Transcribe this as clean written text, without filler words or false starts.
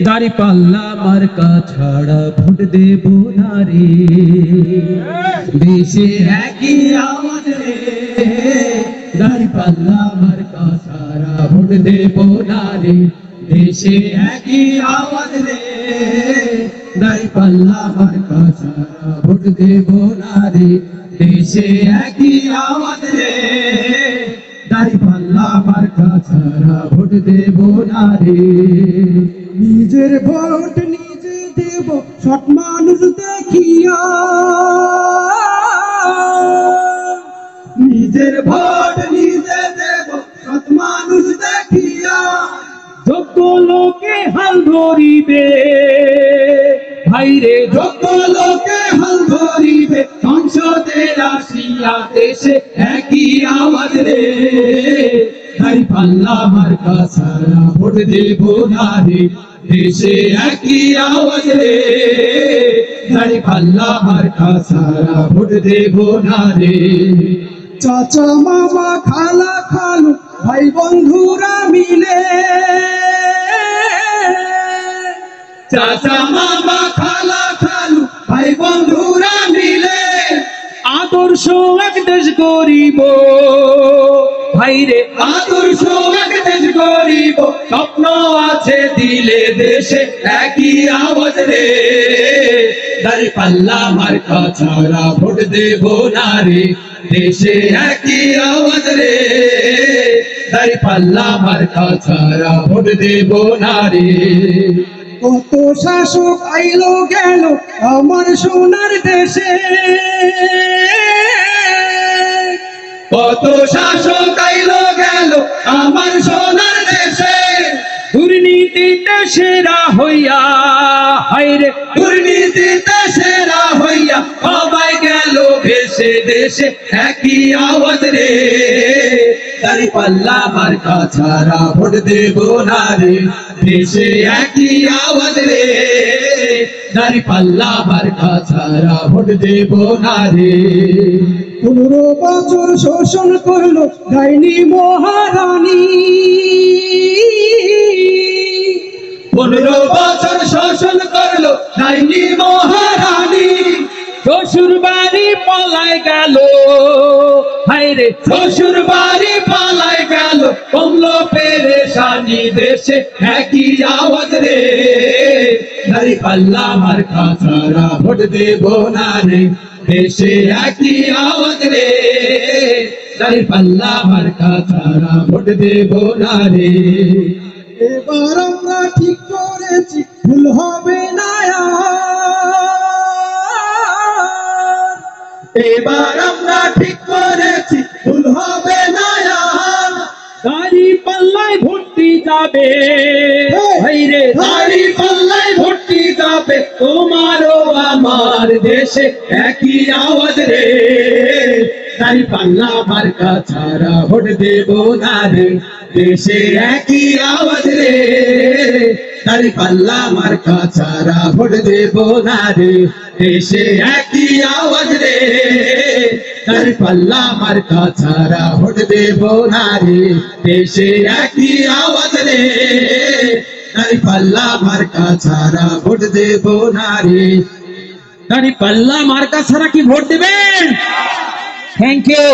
দাড়ি পাল্লা মার্কা ছাড়া ভোট দেব না রে, দেশে একই আওয়াজ রে। দাড়ি পাল্লা মার্কা ছাড়া ভোট দেব না রে, দেশে একই আওয়াজ রে। দাড়ি পাল্লা মার্কা ছাড়া ভোট দেব না রে, দেশে একই আওয়াজ রে। দাড়ি পাল্লা মার্কা ছাড়া ভোট দেব না রে। নিজের ভোট নিজে দেব সৎ মানুষ দেখিয়া, নিজের ভোট নিজে দেব সৎ মানুষ দেখিয়া। যোগ্য লোকে হাল ধরিবে ভাইরে, যোগ্য লোকে হাল ধরিবে। সংসদে আসিয়া দেশে একই আওয়াজ রে। দাড়ি পাল্লা মার্কা ছাড়া ভোট দেব না রে, দেশে একই আওয়াজ রে। দাড়ি পাল্লা মার্কা ছাড়া ভোট দেব না রে। চাচা মামা খালা খালু ভাই বন্ধুরা মিলে, চাচা মামা খালা খালু ভাই বন্ধুরা মিলে আদর্শ এক দেশ গরিব ভাইরে, আদর্শ এক দেশ গরিব। স্বপ্ন আছে দিলে দেশে একই আওয়াজ রে। দাড়ি পাল্লা মার্কা ছাড়া ভোট দেব না রে, দেশে একই আওয়াজ রে। দাড়ি পাল্লা মার্কা ছাড়া ভোট দেব না রে। কত শাসক আইলো গেল আমার সোনার দেশে, কত শাসক আইলো গেল আমার সোনার দেশে। দুর্নীতিতে সেরা হইয়া হায়রে, দুর্নীতিতে সেরা হইয়া সবাই গেল ভেসে দেশে একই আওয়াজ রে। দাড়ি পাল্লা মার্কা ছাড়া ভোট দেব না রে, দেশে একই আওয়াজ রে। দাড়ি পাল্লা মার্কা ছাড়া ভোট দেব না রে। 15 বছর শোষণ করলো ডাইনি মহারানী, 15 বছর শোষণ করলো ডাইনি মহারানী। শ্বশুর বাড়ি পালায় গেল হায়রে, শ্বশুর বাড়ি পালায় গেল। কমলো পেরেশানি দেশে একই আওয়াজ রে। দাড়ি পাল্লা মার্কা ছাড়া ভোট দেব না রে, দেশে একই আওয়াজ রে। দাড়ি পাল্লা মার্কা ছাড়া ভোট দেব না রে। এবার আমরা ঠিক করেছি ভুল হবে না আর, এবার আমরা ঠিক করেছি ভুল হবে না আর। দাড়ি পাল্লায় ভর্তি যাবে ভাইরে, দাড়ি পাল্লায় ভর্তি যাবে তোমারও আমার দেশে একই আওয়াজ রে। দাড়ি পাল্লা মার্কা ছাড়া ভোট দেব না রে, দেশে একই আওয়াজ রে। দাড়ি পাল্লা মার্কা ছাড়া ভোট দেব না রে, দেশে একই আওয়াজ রে। দাড়ি পাল্লা মার্কা ছাড়া ভোট দেব না রে, দেশে একই আওয়াজ রে। দাড়ি পাল্লা মার্কা ছাড়া ভোট দেব না রে। দাড়ি পাল্লা মার্কা ছাড়া কি ভোট দেবেন? Thank you.